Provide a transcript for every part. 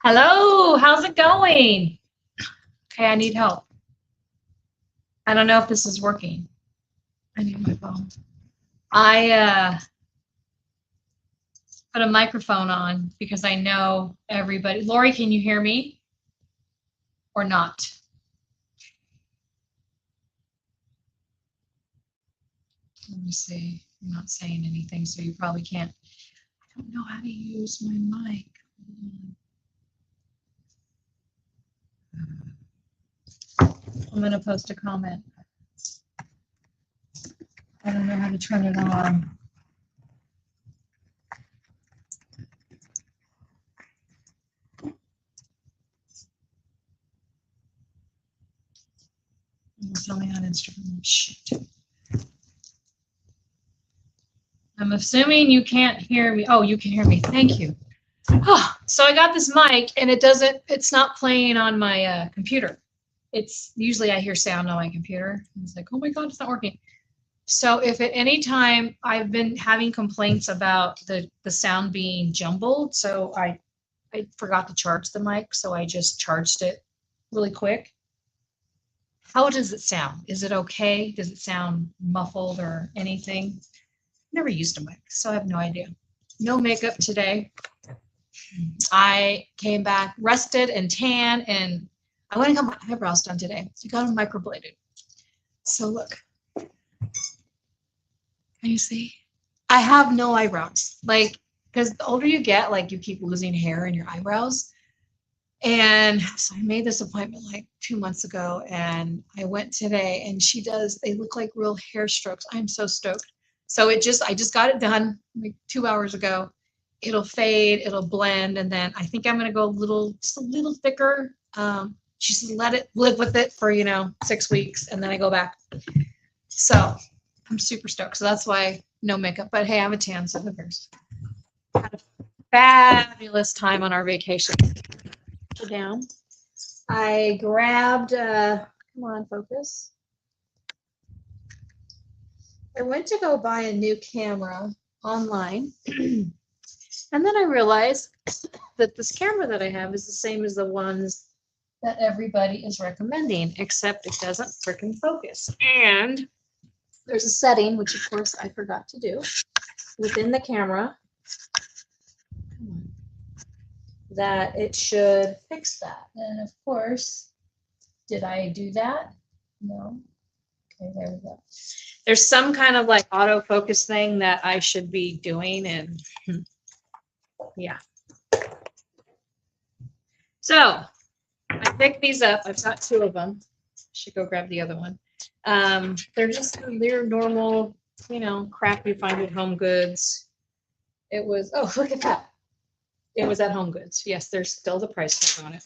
Hello, how's it going? Okay, I need help. I don't know if this is working. I need my phone. I put a microphone on because I know everybody. Lori, can you hear me or not? Let me see. I'm not saying anything, so you probably can't. I don't know how to use my mic. I'm going to post a comment. I don't know how to turn it on. It's only on Instagram. Shit. I'm assuming you can't hear me. Oh, you can hear me. Thank you. Oh, so I got this mic and it's not playing on my computer. It's usually I hear sound on my computer. It's like, oh my God, it's not working. So if at any time I've been having complaints about the sound being jumbled, so I forgot to charge the mic, so I just charged it really quick. How does it sound? Is it okay? Does it sound muffled or anything? Never used a mic, so I have no idea. No makeup today. I came back rested and tan, and I went and got my eyebrows done today. I got them microbladed. So look. Can you see? I have no eyebrows. Like, because the older you get, like you keep losing hair in your eyebrows. And so I made this appointment like 2 months ago, and I went today, and they look like real hair strokes. I'm so stoked. So I just got it done like 2 hours ago. It'll fade, it'll blend, and then I think I'm gonna go just a little thicker. She said let it live with it for 6 weeks, and then I go back. So I'm super stoked. So that's why no makeup. But hey, I have a tan, so who cares? Had a fabulous time on our vacation. Down. I grabbed, come on, focus. I went to go buy a new camera online. And then I realized that this camera that I have is the same as the ones that everybody is recommending, except it doesn't freaking focus. And there's a setting, which of course I forgot to do, within the camera that it should fix that. And of course, did I do that? No. Okay, there we go. There's some kind of like autofocus thing that I should be doing, and yeah. So I picked these up. I've got 2 of them. Should go grab the other one. They're normal, crap you find at Home Goods. It was, oh, look at that. It was at Home Goods. Yes, there's still the price tag on it.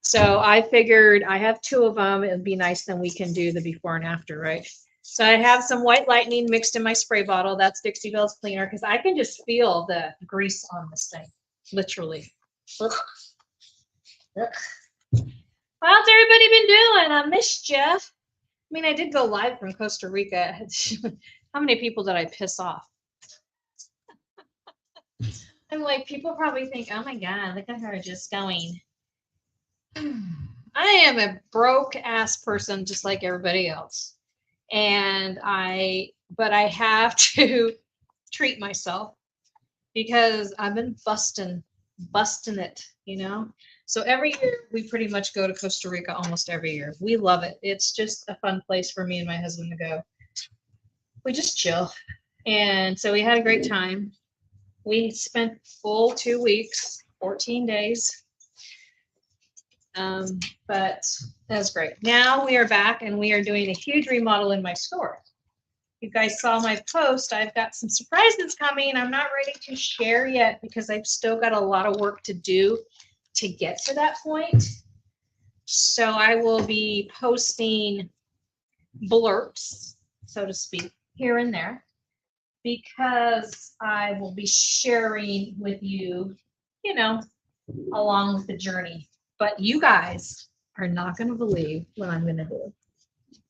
So I figured I have 2 of them. It'd be nice, then we can do the before and after, right? So I have some White Lightning mixed in my spray bottle. That's Dixie Belle's cleaner, because I can just feel the grease on this thing, literally. Ugh. Ugh. How's everybody been doing? I missed you. I mean, I did go live from Costa Rica. How many people did I piss off? I'm like, people probably think, oh my God, look at her just going. I am a broke ass person just like everybody else. But I have to treat myself because I've been busting it, So every year we pretty much go to Costa Rica almost every year. We love it. It's just a fun place for me and my husband to go. We just chill. And so we had a great time. We spent full 2 weeks, 14 days. But that was great. Now we are back and we are doing a huge remodel in my store you guys saw my post, I've got some surprises coming. I'm not ready to share yet because I've still got a lot of work to do to get to that point. So I will be posting blurps, so to speak, here and there, because I will be sharing with you, you know, along with the journey. But you guys are not going to believe what I'm going to do.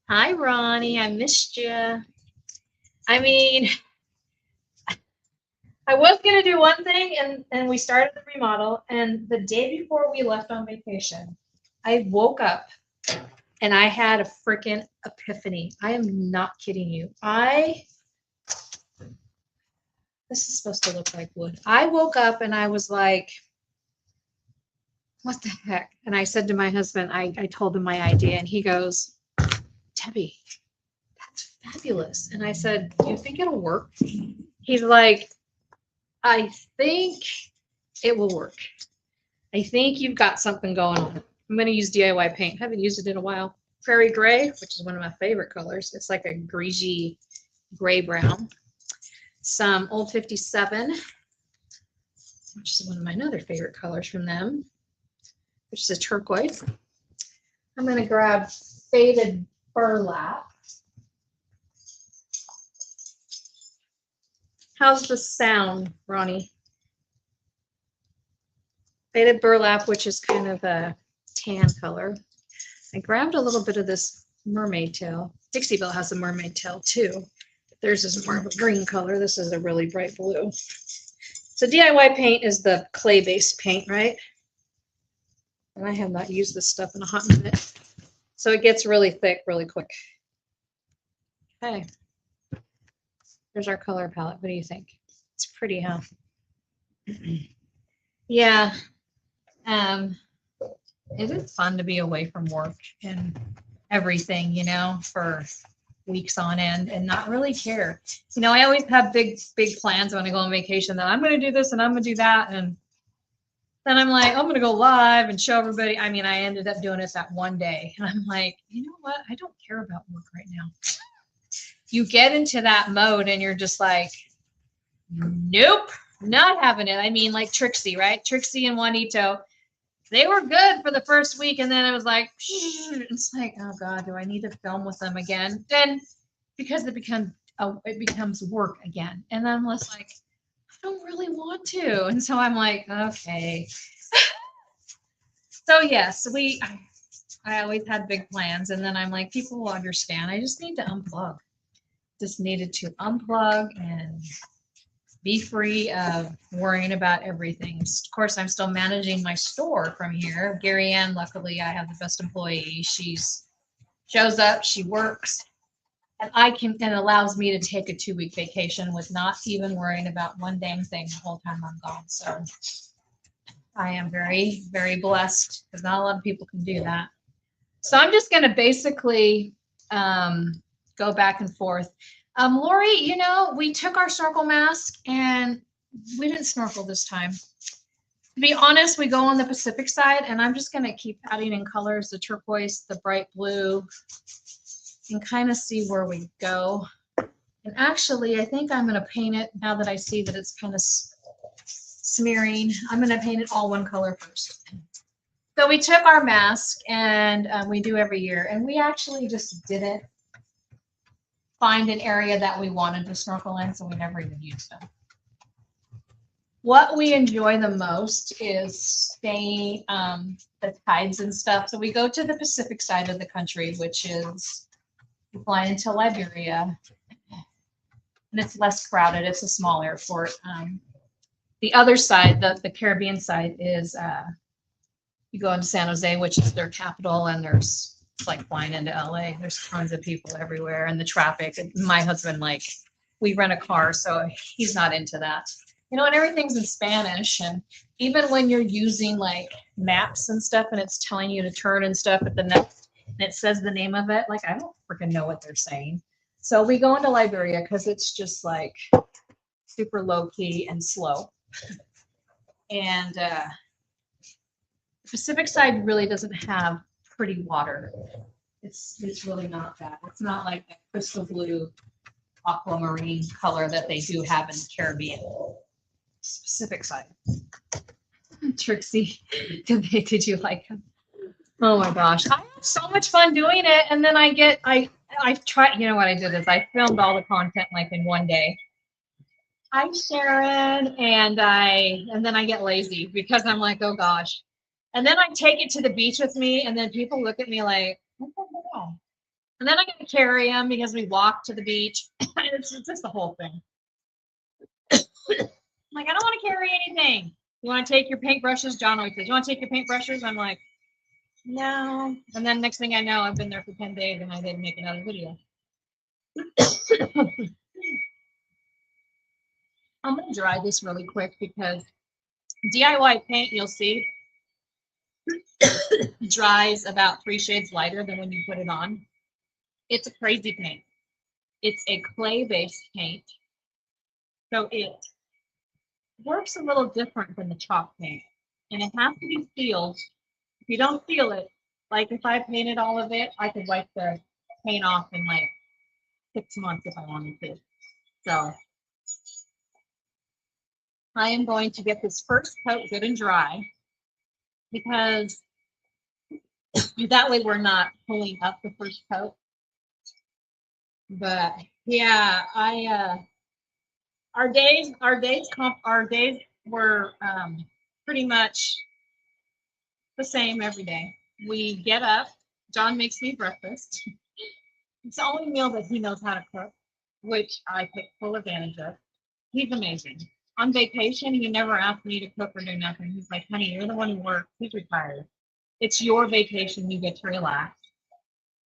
Hi, Ronnie. I missed you. I mean, I was going to do one thing, and we started the remodel, and the day before we left on vacation, I woke up and I had a freaking epiphany. I am not kidding you. This is supposed to look like wood. I woke up and I was like, what the heck? And I said to my husband, I told him my idea, and he goes, Debbie, that's fabulous. And I said, do you think it'll work? He's like, I think it will work. I think you've got something going on. I'm going to use DIY paint. I haven't used it in a while. Prairie gray, which is one of my favorite colors. It's like a greasy gray brown. Some Old 57, which is one of my other favorite colors from them, which is a turquoise. I'm going to grab faded burlap. How's the sound, Ronnie? Faded burlap, which is kind of a tan color. I grabbed a little bit of this mermaid tail. Dixie Belle has a mermaid tail too. Theirs is more of a green color. This is a really bright blue. So DIY paint is the clay-based paint, right? And I have not used this stuff in a hot minute. So it gets really thick really quick. Okay. There's our color palette. What do you think? It's pretty, huh? Yeah. It is fun to be away from work and everything, you know, for weeks on end and not really care. You know, I always have big plans when I go on vacation that I'm going to do this and I'm going to do that. And then I'm like, I'm going to go live and show everybody. I mean, I ended up doing it that one day. And I'm like, you know what? I don't care about work right now. You get into that mode and you're just like, nope, not having it. I mean, like Trixie, right? Trixie and Juanito, they were good for the first week. And then it was like, it's like, oh God, do I need to film with them again? Then because it becomes work again. And I'm just like, I don't really want to. And so I'm like, okay. So yes, I always had big plans. And then I'm like, people will understand. I just need to unplug. Just needed to unplug and be free of worrying about everything. Of course, I'm still managing my store from here. Gary Ann, luckily, I have the best employee. She shows up, she works, and and allows me to take a 2-week vacation with not even worrying about one dang thing the whole time I'm gone. So I am very, very blessed because not a lot of people can do that. So I'm just going to basically go back and forth. Lori, you know, we took our snorkel mask and we didn't snorkel this time. To be honest, we go on the Pacific side and I'm just going to keep adding in colors, the turquoise, the bright blue, and kind of see where we go. And actually, I think I'm going to paint it now that I see that it's kind of smearing. I'm going to paint it all one color first. So we took our mask and we do every year, and we actually just didn't find an area that we wanted to snorkel in, so we never even used them. What we enjoy the most is staying the tides and stuff. So we go to the Pacific side of the country, which is we fly into Liberia, and it's less crowded. It's a small airport. The other side, the Caribbean side, is you go into San Jose, which is their capital, and it's like flying into LA. There's tons of people everywhere, and the traffic. My husband, like, we rent a car, so he's not into that. You know, and everything's in Spanish, and even when you're using like maps and stuff, and it's telling you to turn and stuff at the next, and it says the name of it, like I don't freaking know what they're saying. So we go into Liberia because it's just like super low key and slow. And the Pacific side really doesn't have pretty water. It's really not that. It's not like that crystal blue aquamarine color that they do have in the Caribbean. Specific side. Trixie, did you like them? Oh my gosh, I have so much fun doing it, and then I've tried. You know what I did is I filmed all the content like in one day. Hi Sharon, and then I get lazy because I'm like, oh gosh, and then I take it to the beach with me, and then people look at me like, what the hell? And then I got to carry them because we walk to the beach. It's just the whole thing. Like, I don't want to carry anything. You want to take your paintbrushes? John always says, you want to take your paintbrushes? I'm like, no. And then next thing I know, I've been there for 10 days and I didn't make another video. I'm going to dry this really quick because DIY paint, you'll see, dries about 3 shades lighter than when you put it on. It's a crazy paint. It's a clay-based paint. So it works a little different than the chalk paint. And it has to be sealed. If you don't seal it, like if I painted all of it, I could wipe the paint off in like 6 months if I wanted to. So I am going to get this first coat good and dry because that way we're not pulling up the first coat. But yeah, our days were pretty much the same every day. We get up, John makes me breakfast. It's the only meal that he knows how to cook, which I take full advantage of. He's amazing. On vacation, he never asked me to cook or do nothing. He's like, honey, you're the one who works. He's retired. It's your vacation. You get to relax.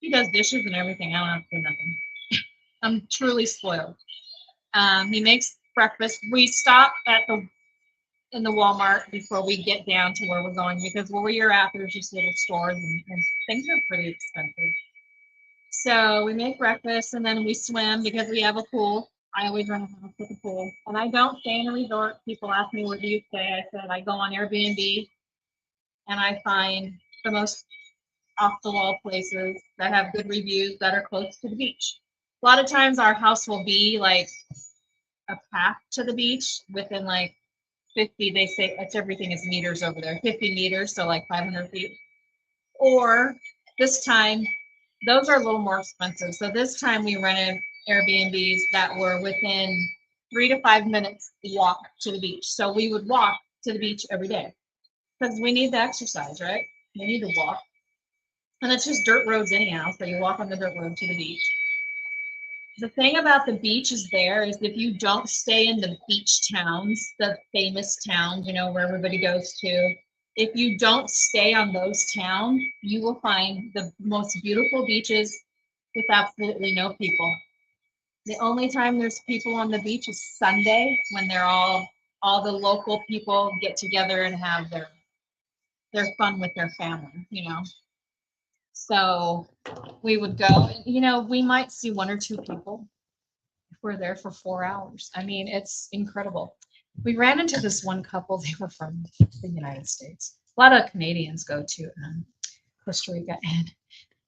He does dishes and everything. I don't have to do nothing. I'm truly spoiled. He makes breakfast. We stop in the Walmart before we get down to where we're going because where you're at, there's just little stores and things are pretty expensive. So we make breakfast and then we swim because we have a pool. I always run a house with a pool. And I don't stay in a resort. People ask me, where do you stay? I said, I go on Airbnb and I find the most off-the-wall places that have good reviews that are close to the beach. A lot of times our house will be like a path to the beach within like 50, they say it's everything is meters over there, 50 meters, so like 500 feet. Or this time, those are a little more expensive. So this time we rented Airbnbs that were within 3 to 5 minutes walk to the beach. So we would walk to the beach every day because we need the exercise, right? We need to walk. And it's just dirt roads anyhow. So you walk on the dirt road to the beach. The thing about the beaches there is if you don't stay in the beach towns, the famous towns, you know, where everybody goes to, if you don't stay on those towns, you will find the most beautiful beaches with absolutely no people. The only time there's people on the beach is Sunday when they're all the local people get together and have their fun with their family, you know. So we would go, you know, we might see 1 or 2 people if we're there for 4 hours. I mean, it's incredible. We ran into this one couple, they were from the United States. A lot of Canadians go to Costa Rica, and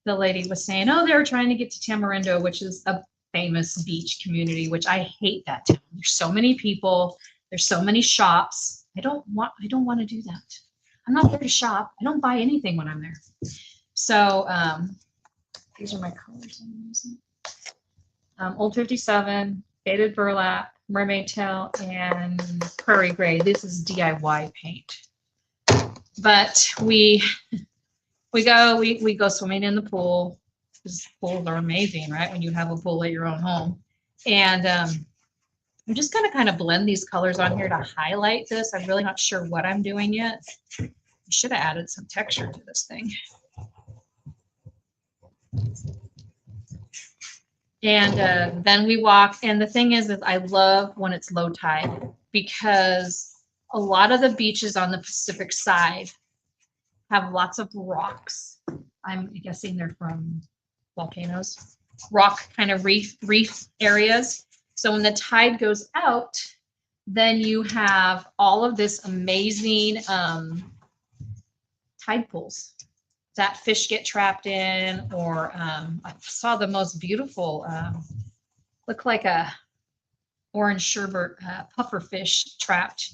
the lady was saying, oh, they were trying to get to Tamarindo, which is a famous beach community, which I hate that town. There's so many people, there's so many shops. I don't want to do that. I'm not there to shop. I don't buy anything when I'm there. So these are my colors I'm using. Old 57, faded burlap, mermaid tail, and prairie gray. This is DIY paint. But we go swimming in the pool. Because pools are amazing, right? When you have a pool at your own home. And I'm just gonna kind of blend these colors on here to highlight this. I'm really not sure what I'm doing yet. I should have added some texture to this thing. And then we walk, and the thing is I love when it's low tide because a lot of the beaches on the Pacific side have lots of rocks. I'm guessing they're from volcanoes, rock kind of reef areas. So when the tide goes out, then you have all of this amazing tide pools that fish get trapped in, or I saw the most beautiful look like a orange sherbet puffer fish trapped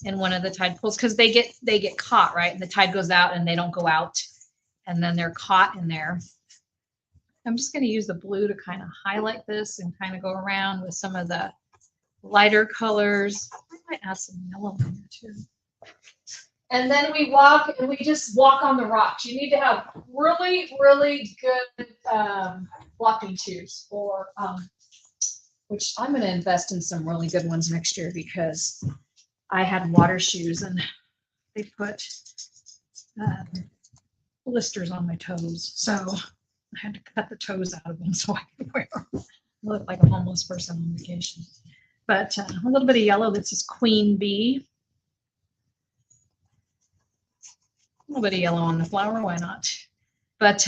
in one of the tide pools because they get caught, right? And the tide goes out and they don't go out, and then they're caught in there. I'm just going to use the blue to kind of highlight this and kind of go around with some of the lighter colors. I might add some yellow in there too. And then we just walk on the rocks. You need to have really, really good walking shoes, or which I'm going to invest in some really good ones next year because I had water shoes and they put blisters on my toes. So I had to cut the toes out of them so I could wear them. I look like a homeless person on vacation. But a little bit of yellow that says Queen Bee. A little bit of yellow on the flower, why not? But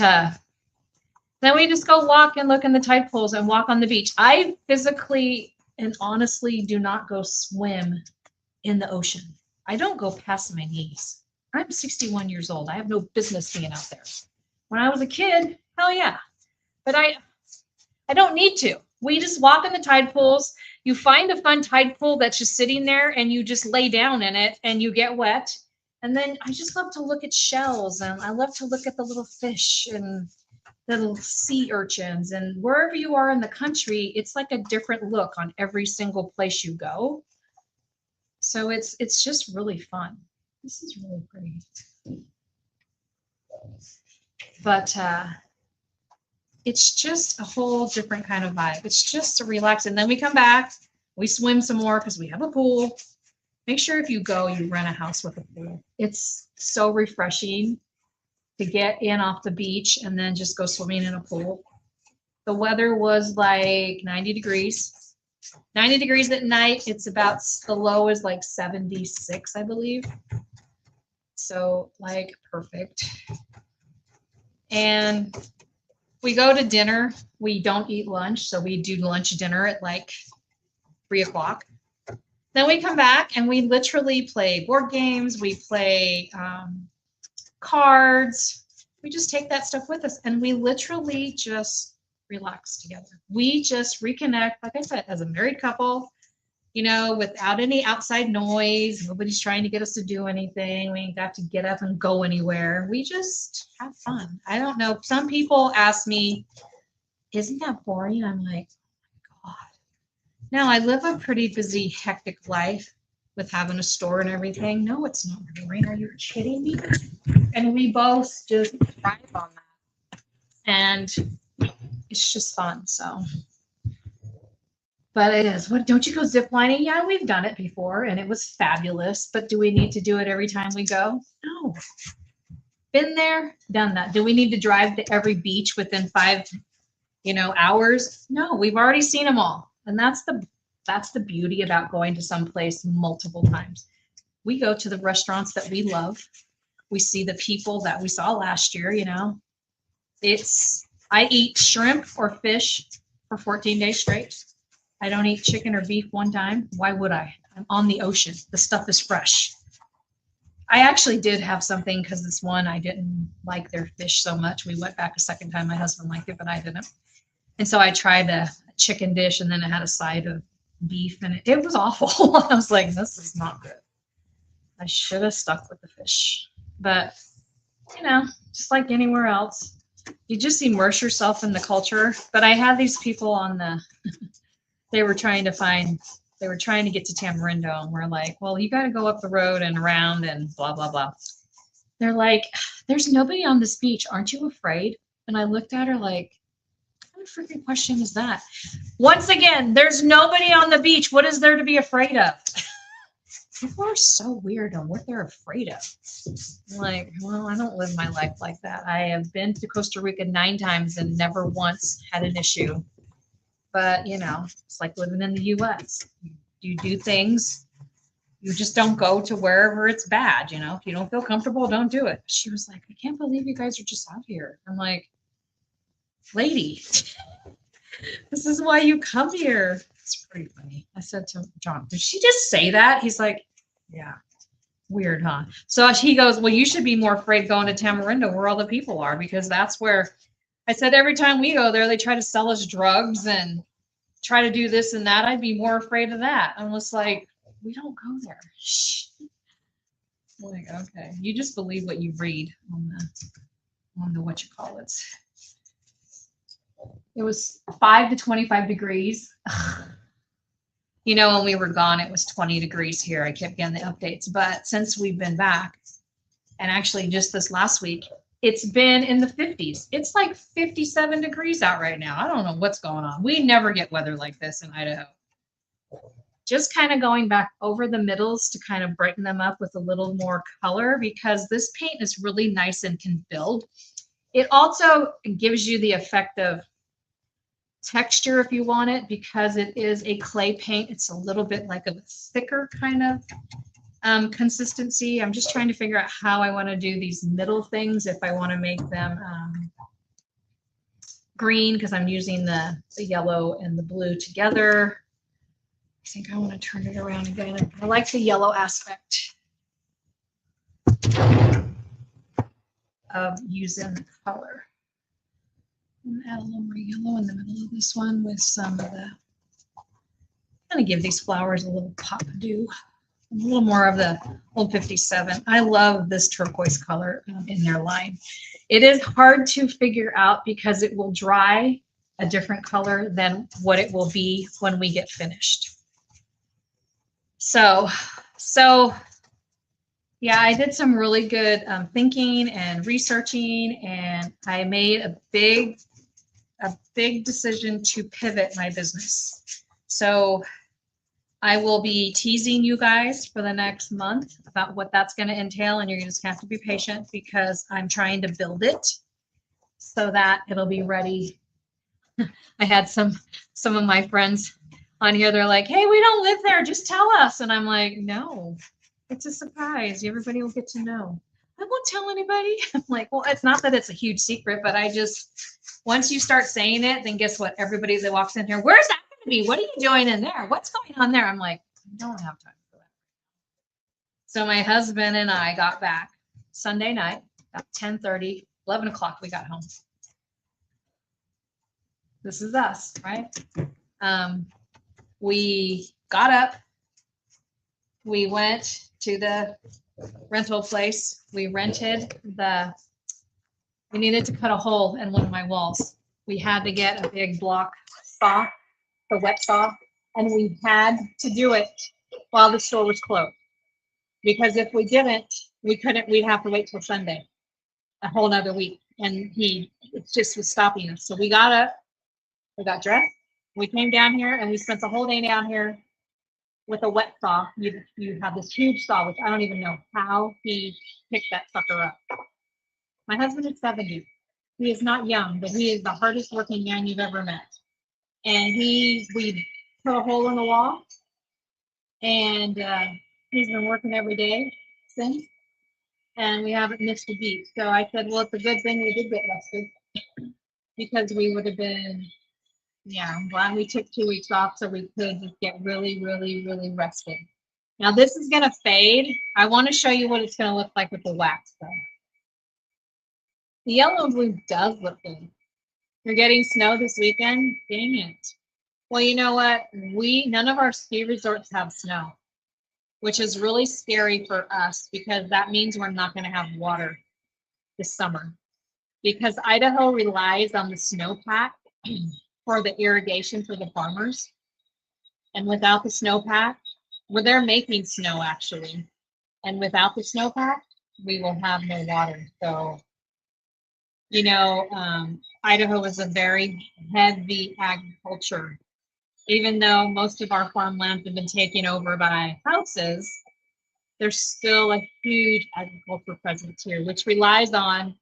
then we just go walk and look in the tide pools and walk on the beach. I physically and honestly do not go swim in the ocean. I don't go past my knees. I'm 61 years old. I have no business being out there. When I was a kid, hell yeah. But I don't need to. We just walk in the tide pools. You find a fun tide pool that's just sitting there and you just lay down in it and you get wet. And then I just love to look at shells, and I love to look at the little fish and little sea urchins. And wherever you are in the country, it's like a different look on every single place you go. So it's just really fun. This is really pretty. But it's just a whole different kind of vibe. It's just a relax. And then we come back, we swim some more because we have a pool. Make sure if you go, you rent a house with a pool. It's so refreshing to get in off the beach and then just go swimming in a pool. The weather was like 90 degrees. 90 degrees at night. It's about, the low is like 76, I believe. So like perfect. And we go to dinner. We don't eat lunch. So we do lunch dinner at like 3 o'clock. Then we come back and we literally play board games. We play cards. We just take that stuff with us and we literally just relax together. We just reconnect, like I said, as a married couple, you know, without any outside noise. Nobody's trying to get us to do anything. We ain't got to get up and go anywhere. We just have fun. I don't know. Some people ask me, isn't that boring? I'm like, now, I live a pretty busy, hectic life with having a store and everything. No, it's not boring. Are you kidding me? And we both just thrive on that. And it's just fun, so. But it is. What, don't you go ziplining? Yeah, we've done it before, and it was fabulous. But do we need to do it every time we go? No. Been there, done that. Do we need to drive to every beach within 5, hours? No, we've already seen them all. And that's the beauty about going to some place multiple times. We go to the restaurants that we love. We see the people that we saw last year, I eat shrimp or fish for 14 days straight. I don't eat chicken or beef one time. Why would I? I'm on the ocean. The stuff is fresh. I actually did have something because this one, I didn't like their fish so much. We went back a second time. My husband liked it, but I didn't. And so I tried a chicken dish and then it had a side of beef and it was awful. I was like, this is not good. I should have stuck with the fish. But, just like anywhere else, you just immerse yourself in the culture. But I had these people on they were trying to get to Tamarindo and we're like, well, you got to go up the road and around and blah, blah, blah. They're like, there's nobody on this beach. Aren't you afraid? And I looked at her like, what freaking question is that? Once again, there's nobody on the beach. What is there to be afraid of? People are so weird on what they're afraid of. I'm like, well, I don't live my life like that. I have been to Costa Rica 9 times and never once had an issue. But, it's like living in the U.S. You do things. You just don't go to wherever it's bad. If you don't feel comfortable, don't do it. She was like, I can't believe you guys are just out here. I'm like, lady, this is why you come here. It's pretty funny. I said to John, did she just say that? He's like, yeah, weird, huh? So he goes, well, you should be more afraid going to Tamarindo where all the people are, because that's where, I said, every time we go there, they try to sell us drugs and try to do this and that, I'd be more afraid of that. I'm just like, we don't go there. Shh. Like, okay, you just believe what you read on the what you call it. It was 5 to 25 degrees. You know, when we were gone, it was 20 degrees here. I kept getting the updates, but since we've been back, and actually just this last week, it's been in the 50s. It's like 57 degrees out right now. I don't know what's going on. We never get weather like this in Idaho. Just kind of going back over the middles to kind of brighten them up with a little more color, because this paint is really nice and can build. It also gives you the effect of texture if you want it, because it is a clay paint. It's a little bit like a thicker kind of consistency. I'm just trying to figure out how I want to do these middle things, if I want to make them green, because I'm using the yellow and the blue together. I think I want to turn it around again. I like the yellow aspect of using the color. I'm gonna add a little more yellow in the middle of this one with some of the, I'm gonna give these flowers a little pop dew. A little more of the old 57. I love this turquoise color in their line. It is hard to figure out because it will dry a different color than what it will be when we get finished. So yeah, I did some really good thinking and researching, and I made a big decision to pivot my business. So I will be teasing you guys for the next month about what that's going to entail, and you're just have to be patient because I'm trying to build it so that it'll be ready. I had some of my friends on here. They're like, "Hey, we don't live there. Just tell us." And I'm like, "No, it's a surprise. Everybody will get to know. I won't tell anybody." I'm like, "Well, it's not that it's a huge secret, but I just, once you start saying it, then guess what? Everybody that walks in here, where's that going to be? What are you doing in there? What's going on there?" I'm like, I don't have time for that. So my husband and I got back Sunday night, about 10:30, 11 o'clock, we got home. This is us, right? We got up, we went to the rental place. We rented we needed to cut a hole in one of my walls. We had to get a big block saw, the wet saw, and we had to do it while the store was closed. Because if we didn't, we'd have to wait till Sunday, a whole nother week. And it just was stopping us. So we got up, we got dressed, we came down here, and we spent the whole day down here with a wet saw. You have this huge saw, which I don't even know how he picked that sucker up. My husband is 70. He is not young, but he is the hardest working man you've ever met. And we put a hole in the wall, and he's been working every day since, and we haven't missed a beat. So I said, well, it's a good thing we did get rested, because we would have been, yeah, I'm glad we took 2 weeks off so we could just get really, really, really rested. Now this is going to fade. I want to show you what it's going to look like with the wax though. The yellow and blue does look good. You're getting snow this weekend? Dang it. Well, you know what? None of our ski resorts have snow, which is really scary for us because that means we're not going to have water this summer. Because Idaho relies on the snowpack for the irrigation for the farmers. And without the snowpack, well, they're making snow actually. And without the snowpack, we will have no water. So, you know, Idaho is a very heavy agriculture. Even though most of our farmlands have been taken over by houses, there's still a huge agriculture presence here, which relies on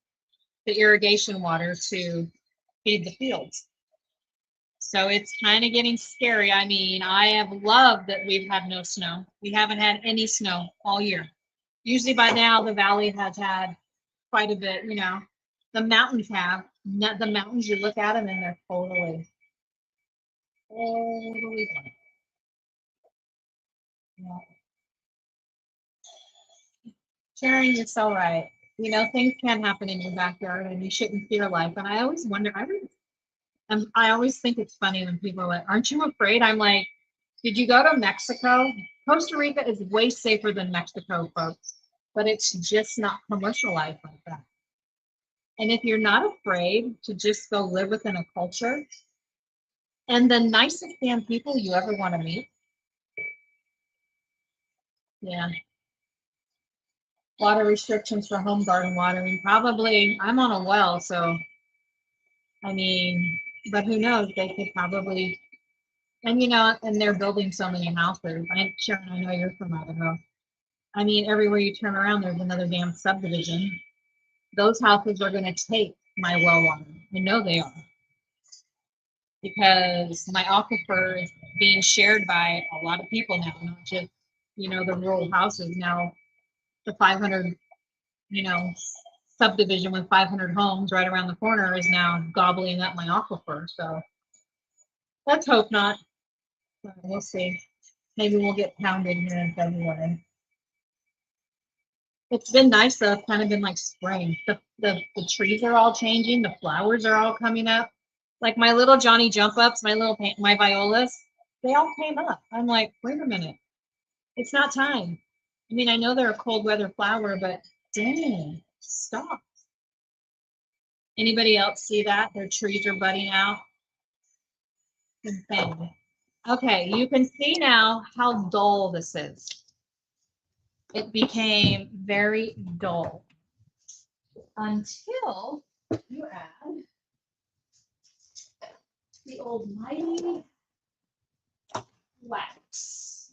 the irrigation water to feed the fields. So it's kind of getting scary. I mean, I have loved that we've had no snow. We haven't had any snow all year. Usually by now the valley has had quite a bit, you know. The mountains have. The mountains, you look at them and they're totally yeah. Sharon, you're so right. You know, things can happen in your backyard and you shouldn't fear life. And I always wonder, I always think it's funny when people are like, aren't you afraid? I'm like, did you go to Mexico? Costa Rica is way safer than Mexico, folks, but it's just not commercialized like that. And if you're not afraid to just go live within a culture and the nicest damn people you ever want to meet. Yeah. Water restrictions for home garden watering. Probably, I'm on a well, so I mean, but who knows? They could probably, and you know, and they're building so many houses. Sharon, I know you're from Idaho. I mean, everywhere you turn around, there's another damn subdivision. Those houses are going to take my well water. I know they are. Because my aquifer is being shared by a lot of people now, not just, you know, the rural houses. Now, the 500, you know, subdivision with 500 homes right around the corner is now gobbling up my aquifer. So let's hope not. We'll see. Maybe we'll get pounded here in February. It's been nice though. It's kind of been like spring. The trees are all changing. The flowers are all coming up. Like my little Johnny jump ups, my violas, they all came up. I'm like, wait a minute. It's not time. I mean, I know they're a cold weather flower, but dang, stop. Anybody else see that? Their trees are budding out. Insane. Okay, you can see now how dull this is. It became very dull until you add the old mighty wax.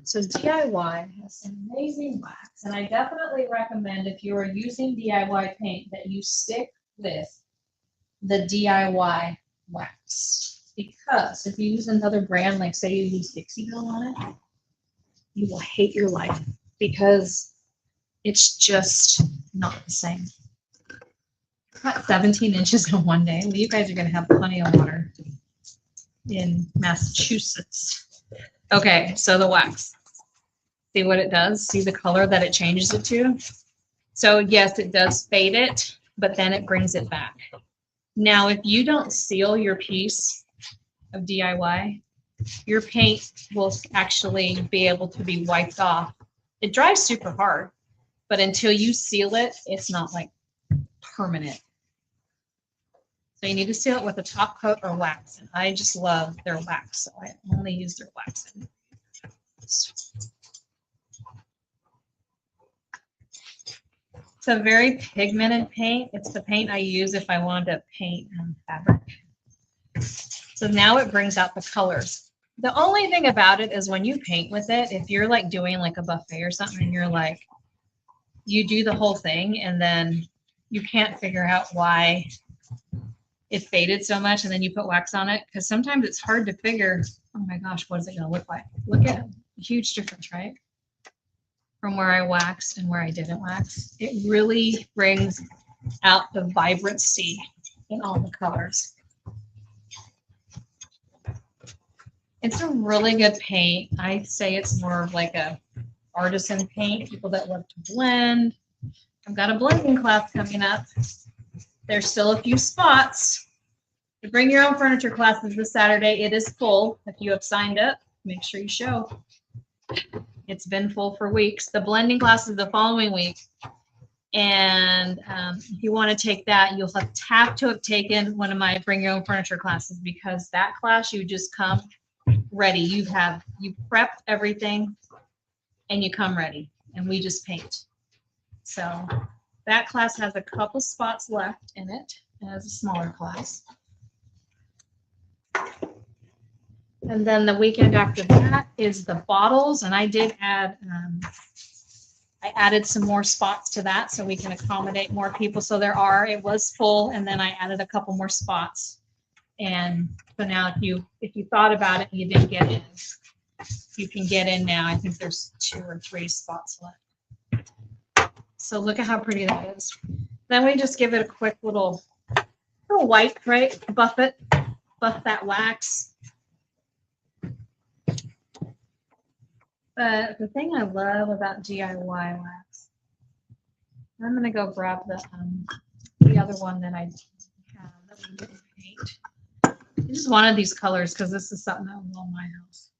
So DIY has some amazing wax, and I definitely recommend if you are using DIY paint that you stick with the DIY wax, because if you use another brand, like say you use Dixie Belle on it, you will hate your life because it's just not the same. Cut 17 inches in one day. Well, you guys are going to have plenty of water in Massachusetts. Okay, so the wax. See what it does? See the color that it changes it to? So yes, it does fade it, but then it brings it back. Now, if you don't seal your piece of DIY, your paint will actually be able to be wiped off. It dries super hard, but until you seal it, it's not like permanent. So you need to seal it with a top coat or wax. And I just love their wax, so I only use their wax. It's a very pigmented paint. It's the paint I use if I wanted to paint fabric. So now it brings out the colors. The only thing about it is when you paint with it, if you're like doing like a buffet or something and you're like, you do the whole thing and then you can't figure out why it faded so much and then you put wax on it, because sometimes it's hard to figure, oh my gosh, what is it going to look like? Look at a huge difference, right? From where I waxed and where I didn't wax. It really brings out the vibrancy in all the colors. It's a really good paint. I say it's more of like a artisan paint, people that love to blend. I've got a blending class coming up. There's still a few spots. The Bring Your Own Furniture class is this Saturday. It is full. If you have signed up, make sure you show. It's been full for weeks. The blending class is the following week. And if you want to take that, you'll have to have taken one of my Bring Your Own Furniture classes, because that class, you just come ready. You prepped everything and you come ready, and we just paint. So that class has a couple spots left in it as a smaller class. And then the weekend after that is the bottles, and I did add, I added some more spots to that so we can accommodate more people. So it was full, and then I added a couple more spots. And so now if you thought about it and you didn't get in, you can get in now. I think there's 2 or 3 spots left. So look at how pretty that is. Then we just give it a quick little wipe, right? Buff that wax. But the thing I love about DIY wax, I'm gonna go grab the other one that I have that we didn't paint. I just wanted these colors because this is something that will in my house.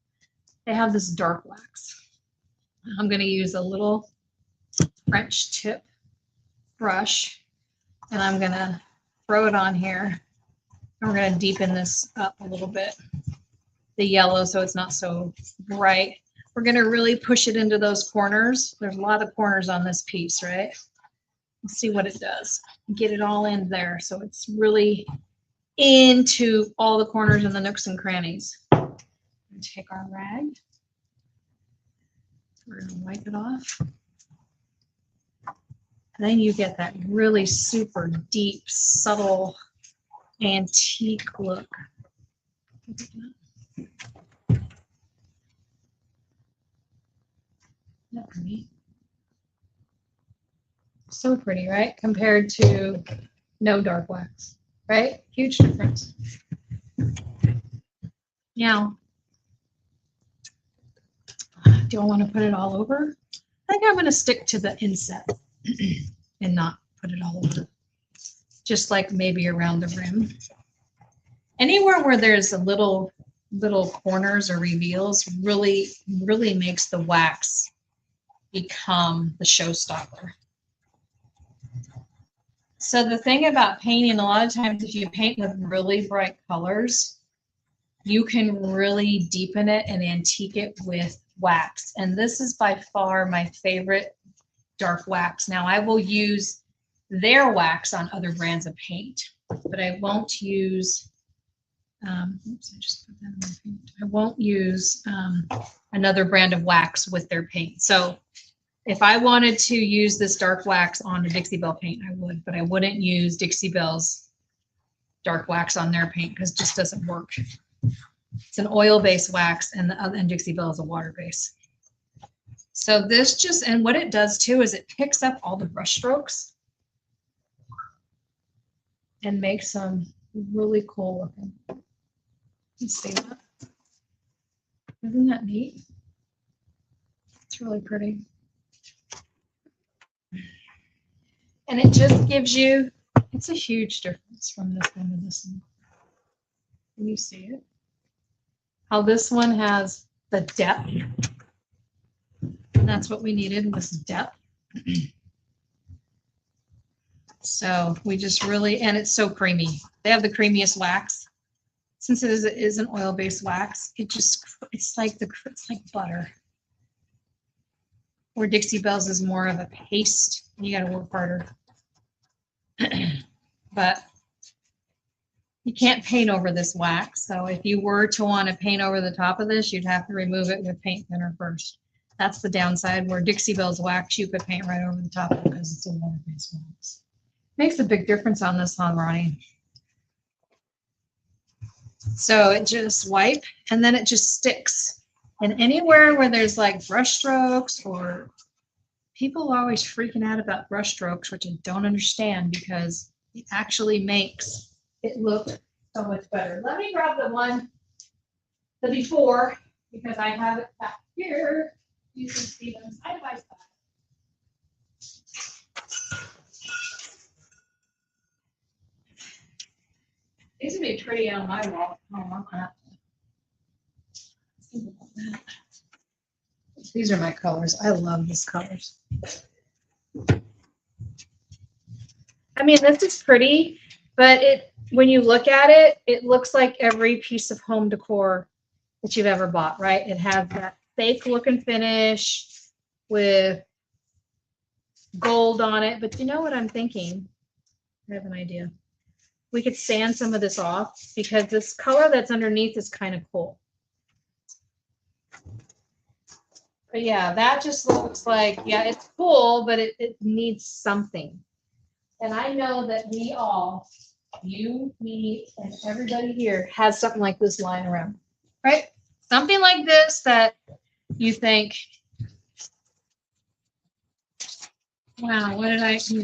They have this dark wax. I'm gonna use a little French tip brush and I'm gonna throw it on here. And we're gonna deepen this up a little bit, the yellow, so it's not so bright. We're gonna really push it into those corners. There's a lot of corners on this piece, right? Let's see what it does. Get it all in there so it's really into all the corners and the nooks and crannies. Take our rag. We're gonna wipe it off. And then you get that really super deep, subtle, antique look. Isn't that pretty? So pretty, right? Compared to no dark wax, right? Huge difference. Now, do I want to put it all over? I think I'm going to stick to the inset and not put it all over. Just like maybe around the rim. Anywhere where there's a little corners or reveals really makes the wax become the showstopper. So the thing about painting, a lot of times if you paint with really bright colors, you can really deepen it and antique it with wax. And this is by far my favorite dark wax. Now I will use their wax on other brands of paint, but I won't use, oops, I just put that in my paint. I won't use another brand of wax with their paint. So if I wanted to use this dark wax on a Dixie Belle paint, I would, but I wouldn't use Dixie Belle's dark wax on their paint because it just doesn't work. It's an oil-based wax and Dixie Belle is a water base. So this just, and what it does too is it picks up all the brush strokes and makes them really cool looking. You see that? Isn't that neat? It's really pretty. And it just gives you, it's a huge difference from this one to this one. Can you see it? How this one has the depth. And that's what we needed, was depth. So we just really, and it's so creamy. They have the creamiest wax. Since it is an oil-based wax, it's like butter. Where Dixie Belle's is more of a paste. You got to work harder. But you can't paint over this wax. So if you were to want to paint over the top of this, you'd have to remove it with paint thinner first. That's the downside. Where Dixie Belle's wax, you could paint right over the top of it because it's a water-based wax. Makes a big difference on this, huh, Ronnie? So it just wipe and then it just sticks. And anywhere where there's like brush strokes, or people are always freaking out about brush strokes, which I don't understand because it actually makes it look so much better. Let me grab the before, because I have it back here. You can see them side by side. These would be pretty on my wall. Oh, I'm gonna have to think about that. These are my colors. I love these colors. I mean, this is pretty, but when you look at it, it looks like every piece of home decor that you've ever bought, right? It has that fake look and finish with gold on it. But you know what I'm thinking? I have an idea. We could sand some of this off because this color that's underneath is kind of cool. But yeah, that just looks like, yeah, it's cool, but it needs something. And I know that we all, you, me, and everybody here has something like this lying around, right? Something like this that you think, wow, what did I, So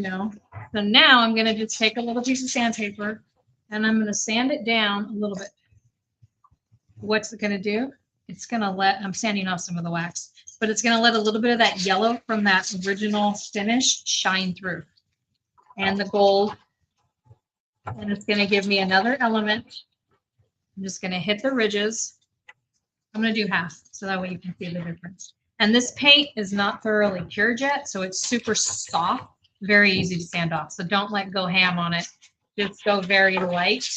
now I'm going to just take a little piece of sandpaper and I'm going to sand it down a little bit. What's it going to do? It's going to I'm sanding off some of the wax, but it's going to let a little bit of that yellow from that original finish shine through. And the gold. And it's going to give me another element. I'm just going to hit the ridges. I'm going to do half, so that way you can see the difference. And this paint is not thoroughly cured yet, so it's super soft, very easy to sand off. So don't like go ham on it. Just go very light,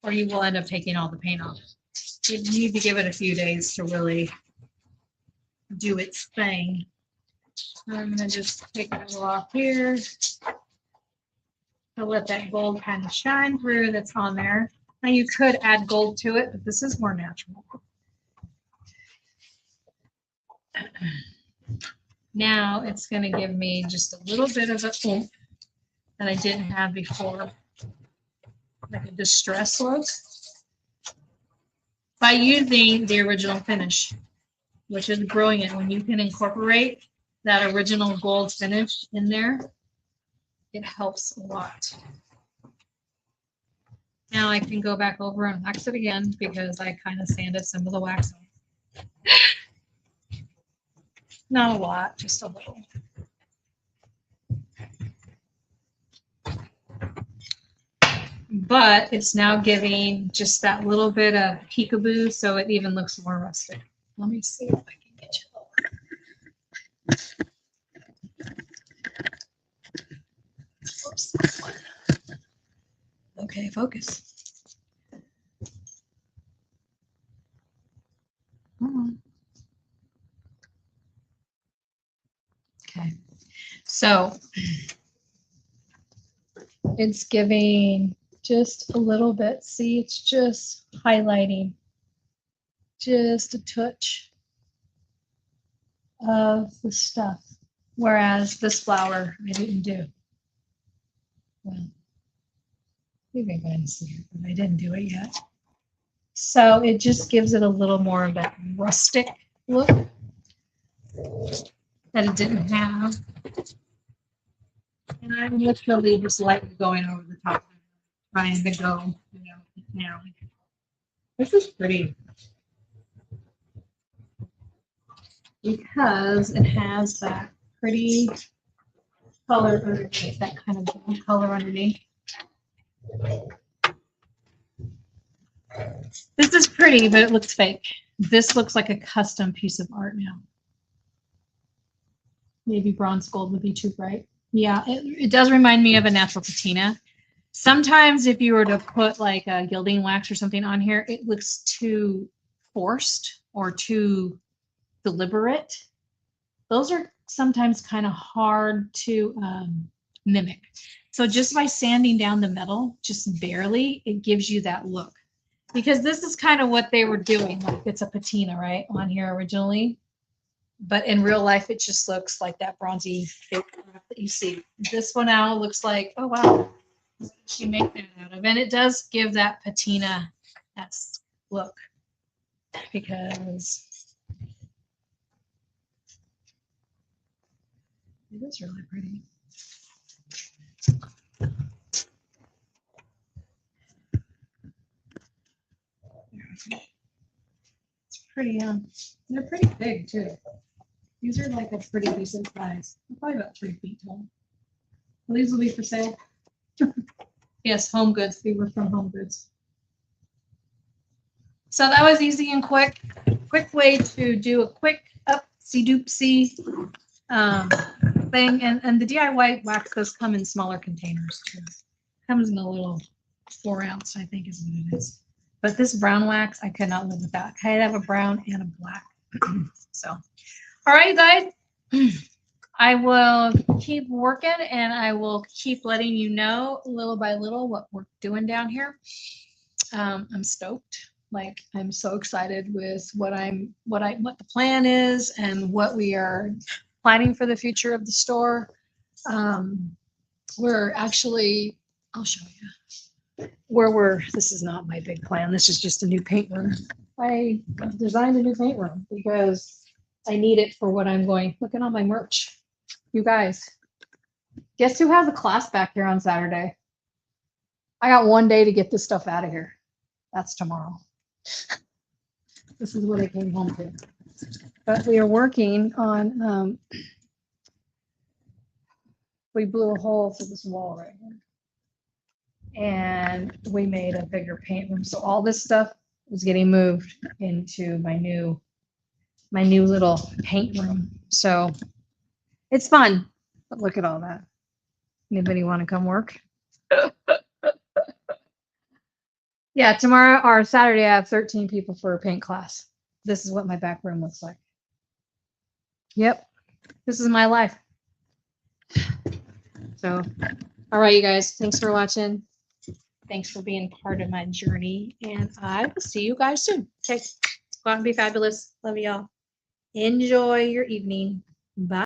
or you will end up taking all the paint off. You need to give it a few days to really do its thing. I'm going to just take it a little off here. I'll let that gold kind of shine through that's on there. Now you could add gold to it, but this is more natural. Now it's going to give me just a little bit of a oomph that I didn't have before, like a distress look, by using the original finish, which is brilliant. When you can incorporate that original gold finish in there, it helps a lot. Now I can go back over and wax it again because I kind of sanded some of the wax off. Not a lot, just a little. But it's now giving just that little bit of peekaboo, so it even looks more rustic. Let me see if I can get you over. Okay, focus. Okay, so it's giving just a little bit. See, it's just highlighting just a touch of the stuff, whereas this flower I didn't do. Well, you can kind of see it, but I didn't do it yet. So it just gives it a little more of that rustic look that it didn't have. And I'm literally just lightly going over the top, trying to go, now. This is pretty because it has that pretty color underneath, that kind of brown color underneath. This is pretty, but it looks fake. This looks like a custom piece of art now. Maybe bronze gold would be too bright. Yeah, it does remind me of a natural patina. Sometimes if you were to put like a gilding wax or something on here, it looks too forced or too deliberate. Those are sometimes kind of hard to mimic. So just by sanding down the metal, just barely, it gives you that look. Because this is kind of what they were doing. Like it's a patina, right, on here originally. But in real life, it just looks like that bronzy fake crap that you see. This one now looks like, oh, wow, what did she make that out of? And it does give that patina-esque look because it is really pretty. It's pretty, they're pretty big too. These are like a pretty decent size. They're probably about 3 feet tall. Well, these will be for sale. Yes, Home Goods. They were from Home Goods. So that was easy and quick. Quick way to do a quick upsy-doopsy thing. And the DIY wax does come in smaller containers too. Comes in a little 4-ounce, I think is what it is. But this brown wax, I could not live without. I have a brown and a black. So, all right, guys. I will keep working and I will keep letting you know little by little what we're doing down here. I'm stoked. Like I'm so excited with what the plan is and what we are planning for the future of the store. We're actually, I'll show you this is not my big plan. This is just a new paint room. I designed a new paint room because I need it for what I'm going. Look at all my merch. You guys, guess who has a class back here on Saturday? I got 1 day to get this stuff out of here. That's tomorrow. This is what I came home to. But we are working on, we blew a hole through this wall right here. And we made a bigger paint room. So all this stuff is getting moved into my new little paint room. So it's fun. But look at all that. Anybody want to come work? Yeah, tomorrow or Saturday, I have 13 people for a paint class. This is what my back room looks like. Yep, this is my life. So, all right, you guys, thanks for watching. Thanks for being part of my journey, and I will see you guys soon. Okay, go out and be fabulous. Love y'all. Enjoy your evening. Bye.